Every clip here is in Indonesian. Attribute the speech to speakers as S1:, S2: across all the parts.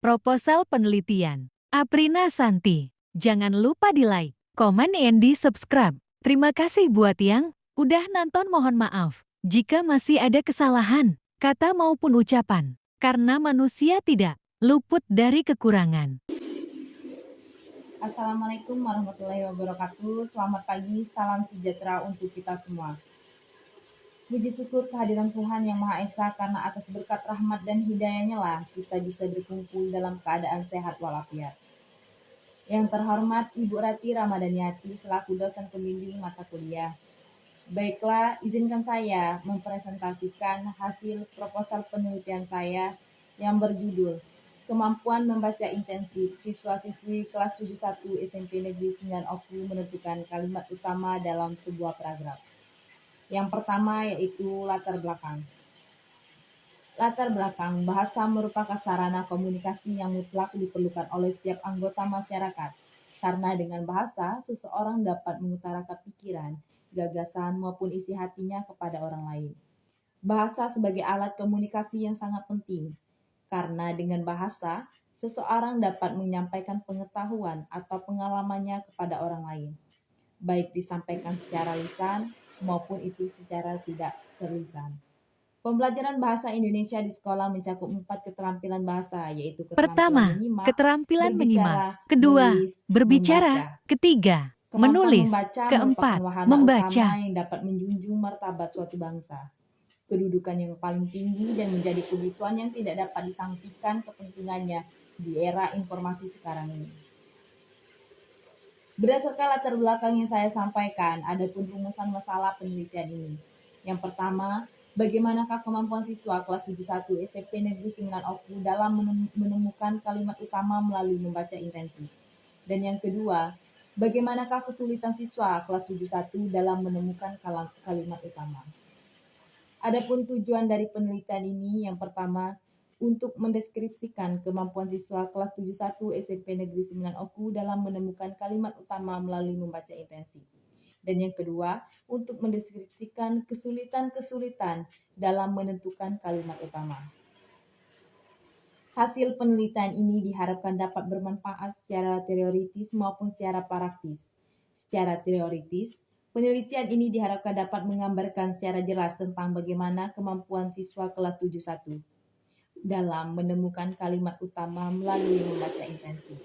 S1: Proposal penelitian. Aprina Santi. Jangan lupa di like, komen, and di subscribe. Terima kasih buat yang udah nonton, mohon maaf jika masih ada kesalahan, kata maupun ucapan. Karena manusia tidak luput dari kekurangan.
S2: Assalamualaikum warahmatullahi wabarakatuh. Selamat pagi, salam sejahtera untuk kita semua. Puji syukur kehadiran Tuhan Yang Maha Esa, karena atas berkat rahmat dan hidayahnya lah kita bisa berkumpul dalam keadaan sehat walafiat. Yang terhormat Ibu Rati Ramadhaniati selaku dosen pembimbing mata kuliah. Baiklah, izinkan saya mempresentasikan hasil proposal penelitian saya yang berjudul Kemampuan Membaca Intensif Siswa-siswi kelas 71 SMP Negeri 9 Oku menentukan kalimat utama dalam sebuah paragraf. Yang pertama yaitu latar belakang. Latar belakang, bahasa merupakan sarana komunikasi yang mutlak diperlukan oleh setiap anggota masyarakat. Karena dengan bahasa, seseorang dapat mengutarakan pikiran, gagasan, maupun isi hatinya kepada orang lain. Bahasa sebagai alat komunikasi yang sangat penting, karena dengan bahasa, seseorang dapat menyampaikan pengetahuan atau pengalamannya kepada orang lain, baik disampaikan secara lisan maupun itu secara tidak terlisan. Pembelajaran bahasa Indonesia di sekolah mencakup 4 keterampilan bahasa, yaitu keterampilan
S1: Pertama,
S2: menyimak,
S1: keterampilan menyimak.
S2: berbicara,
S1: Kedua,
S2: menulis,
S1: berbicara.
S2: membaca.
S1: Ketiga,
S2: Kemampuan
S1: menulis.
S2: membaca merupakan
S1: Keempat,
S2: wahana
S1: membaca.
S2: utama yang dapat menjunjung martabat suatu bangsa, kedudukan yang paling tinggi, dan menjadi kebutuhan yang tidak dapat disangsikan kepentingannya di era informasi sekarang ini. Berdasarkan latar belakang yang saya sampaikan, ada pun rumusan masalah penelitian ini. Yang pertama, bagaimanakah kemampuan siswa kelas 71 SMP Negeri 9 Oku dalam menemukan kalimat utama melalui membaca intensif? Dan yang kedua, bagaimanakah kesulitan siswa kelas 71 dalam menemukan kalimat utama? Adapun tujuan dari penelitian ini, yang pertama, untuk mendeskripsikan kemampuan siswa kelas 71 SMP Negeri 9 Oku dalam menemukan kalimat utama melalui membaca intensif. Dan yang kedua, untuk mendeskripsikan kesulitan-kesulitan dalam menentukan kalimat utama. Hasil penelitian ini diharapkan dapat bermanfaat secara teoritis maupun secara praktis. Secara teoritis, penelitian ini diharapkan dapat menggambarkan secara jelas tentang bagaimana kemampuan siswa kelas 71 dalam menemukan kalimat utama melalui membaca intensif.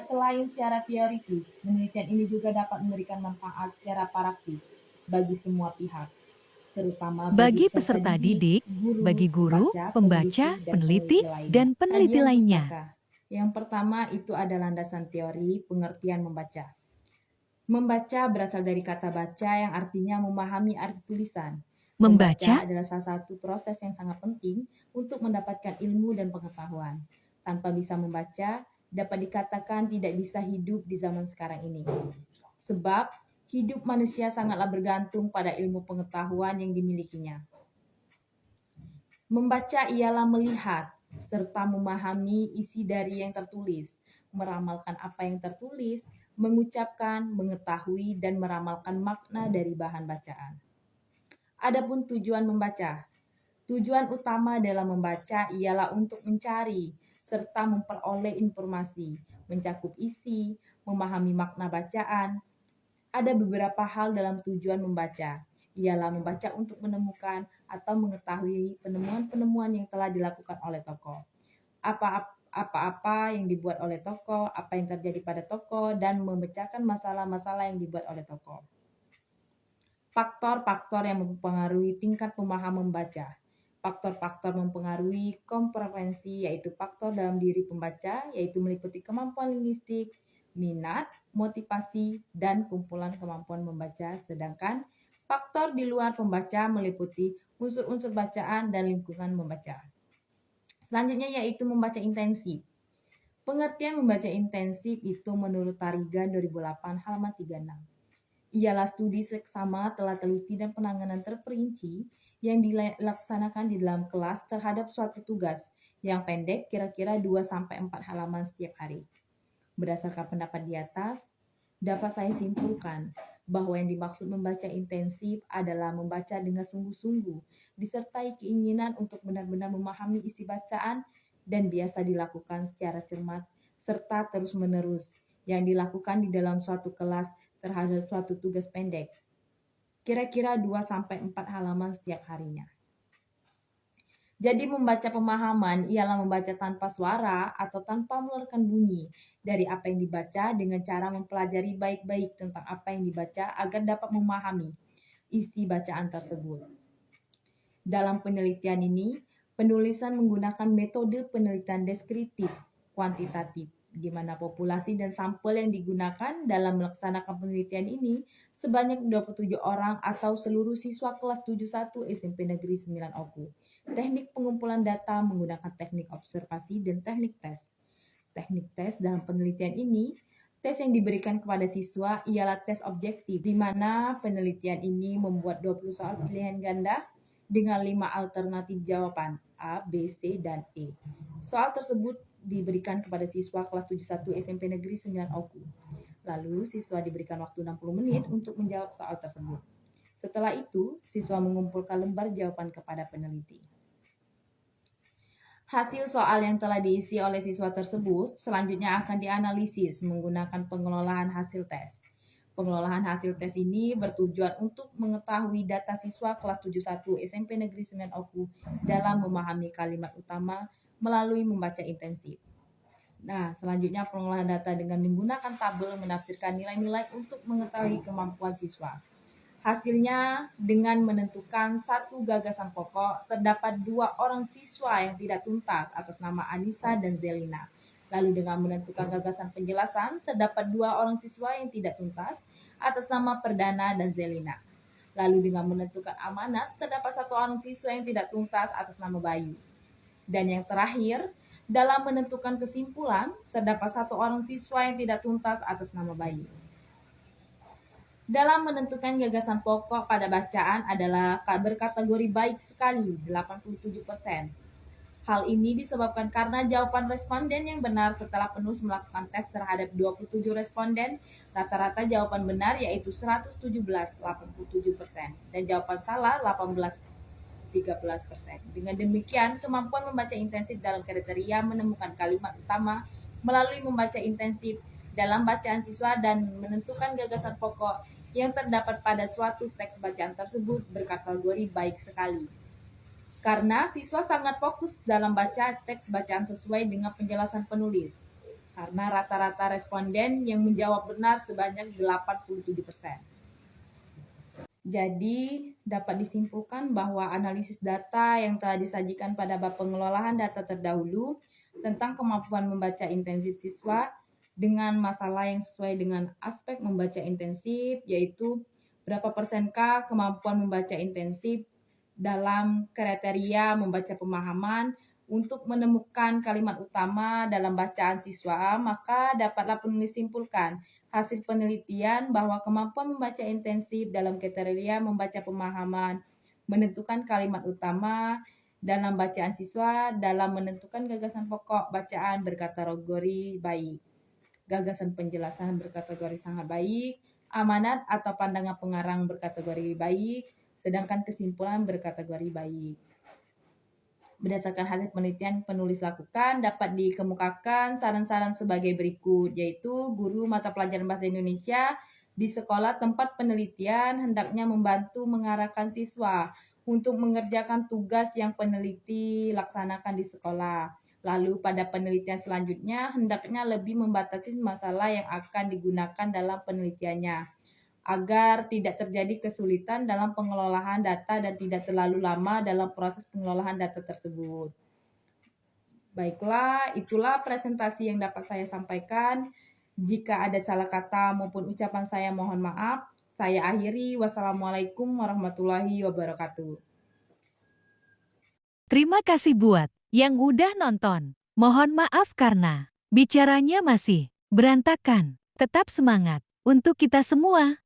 S2: Selain secara teoritis, penelitian ini juga dapat memberikan manfaat secara praktis bagi semua pihak, terutama
S1: bagi peserta didik, bagi guru, pembaca, peneliti, dan peneliti lainnya.
S2: Pustaka. Yang pertama itu ada landasan teori pengertian membaca. Membaca berasal dari kata baca yang artinya memahami arti tulisan. Membaca adalah salah satu proses yang sangat penting untuk mendapatkan ilmu dan pengetahuan. Tanpa bisa membaca, dapat dikatakan tidak bisa hidup di zaman sekarang ini. Sebab hidup manusia sangatlah bergantung pada ilmu pengetahuan yang dimilikinya. Membaca ialah melihat serta memahami isi dari yang tertulis, meramalkan apa yang tertulis, mengucapkan, mengetahui, dan meramalkan makna dari bahan bacaan. Adapun tujuan membaca. Tujuan utama dalam membaca ialah untuk mencari serta memperoleh informasi, mencakup isi, memahami makna bacaan. Ada beberapa hal dalam tujuan membaca, ialah membaca untuk menemukan atau mengetahui penemuan-penemuan yang telah dilakukan oleh tokoh. Apa-apa yang dibuat oleh tokoh, apa yang terjadi pada tokoh, dan memecahkan masalah-masalah yang dibuat oleh tokoh. Faktor-faktor yang mempengaruhi tingkat pemahaman membaca. Faktor-faktor mempengaruhi komprehensi, yaitu faktor dalam diri pembaca, yaitu meliputi kemampuan linguistik, minat, motivasi, dan kumpulan kemampuan membaca. Sedangkan faktor di luar pembaca meliputi unsur-unsur bacaan dan lingkungan membaca. Selanjutnya yaitu membaca intensif. Pengertian membaca intensif itu menurut Tarigan 2008 halaman 36. Ialah studi seksama, telah teliti, dan penanganan terperinci yang dilaksanakan di dalam kelas terhadap suatu tugas yang pendek kira-kira 2-4 halaman setiap hari. Berdasarkan pendapat di atas, dapat saya simpulkan bahwa yang dimaksud membaca intensif adalah membaca dengan sungguh-sungguh, disertai keinginan untuk benar-benar memahami isi bacaan dan biasa dilakukan secara cermat serta terus-menerus yang dilakukan di dalam suatu kelas terhadap suatu tugas pendek. Kira-kira 2-4 halaman setiap harinya. Jadi membaca pemahaman ialah membaca tanpa suara atau tanpa mengeluarkan bunyi dari apa yang dibaca dengan cara mempelajari baik-baik tentang apa yang dibaca agar dapat memahami isi bacaan tersebut. Dalam penelitian ini, penulisan menggunakan metode penelitian deskriptif kuantitatif, di mana populasi dan sampel yang digunakan dalam melaksanakan penelitian ini sebanyak 27 orang atau seluruh siswa kelas 71 SMP Negeri 9 Oku. Teknik pengumpulan data menggunakan teknik observasi dan teknik tes. Teknik tes dalam penelitian ini, tes yang diberikan kepada siswa ialah tes objektif, di mana penelitian ini membuat 20 soal pilihan ganda dengan 5 alternatif jawaban A, B, C, dan E. Soal tersebut diberikan kepada siswa kelas 71 SMP Negeri 9 Oku. Lalu siswa diberikan waktu 60 menit untuk menjawab soal tersebut. Setelah itu, siswa mengumpulkan lembar jawaban kepada peneliti. Hasil soal yang telah diisi oleh siswa tersebut selanjutnya akan dianalisis menggunakan pengelolaan hasil tes. Pengelolaan hasil tes ini bertujuan untuk mengetahui data siswa kelas 71 SMP Negeri 9 Oku dalam memahami kalimat utama melalui membaca intensif. Nah, selanjutnya pengolahan data dengan menggunakan tabel menafsirkan nilai-nilai untuk mengetahui kemampuan siswa. Hasilnya, dengan menentukan satu gagasan pokok, terdapat 2 orang siswa yang tidak tuntas atas nama Anissa dan Zelina. Lalu dengan menentukan gagasan penjelasan, terdapat 2 orang siswa yang tidak tuntas atas nama Perdana dan Zelina. Lalu dengan menentukan amanat, terdapat 1 orang siswa yang tidak tuntas atas nama Bayu. Dan yang terakhir, dalam menentukan kesimpulan, terdapat 1 orang siswa yang tidak tuntas atas nama Bayu. Dalam menentukan gagasan pokok pada bacaan adalah berkategori baik sekali, 87%. Hal ini disebabkan karena jawaban responden yang benar setelah penulis melakukan tes terhadap 27 responden, rata-rata jawaban benar yaitu 117, 87%, dan jawaban salah 18, 13%. Dengan demikian, kemampuan membaca intensif dalam kriteria menemukan kalimat utama melalui membaca intensif dalam bacaan siswa dan menentukan gagasan pokok yang terdapat pada suatu teks bacaan tersebut berkategori baik sekali. Karena siswa sangat fokus dalam baca teks bacaan sesuai dengan penjelasan penulis. Karena rata-rata responden yang menjawab benar sebanyak 87%. Jadi, dapat disimpulkan bahwa analisis data yang telah disajikan pada bab pengelolaan data terdahulu tentang kemampuan membaca intensif siswa dengan masalah yang sesuai dengan aspek membaca intensif, yaitu berapa persenkah kemampuan membaca intensif dalam kriteria membaca pemahaman untuk menemukan kalimat utama dalam bacaan siswa, maka dapatlah penulis simpulkan hasil penelitian bahwa kemampuan membaca intensif dalam kriteria membaca pemahaman, menentukan kalimat utama dalam bacaan siswa dalam menentukan gagasan pokok bacaan berkategori baik. Gagasan penjelasan berkategori sangat baik, amanat atau pandangan pengarang berkategori baik, sedangkan kesimpulan berkategori baik. Berdasarkan hasil penelitian penulis lakukan, dapat dikemukakan saran-saran sebagai berikut, yaitu guru mata pelajaran Bahasa Indonesia di sekolah tempat penelitian hendaknya membantu mengarahkan siswa untuk mengerjakan tugas yang peneliti laksanakan di sekolah. Lalu pada penelitian selanjutnya hendaknya lebih membatasi masalah yang akan digunakan dalam penelitiannya agar tidak terjadi kesulitan dalam pengelolaan data dan tidak terlalu lama dalam proses pengelolaan data tersebut. Baiklah, itulah presentasi yang dapat saya sampaikan. Jika ada salah kata maupun ucapan saya mohon maaf. Saya akhiri. Wassalamualaikum warahmatullahi wabarakatuh.
S1: Terima kasih buat yang udah nonton. Mohon maaf karena bicaranya masih berantakan. Tetap semangat untuk kita semua.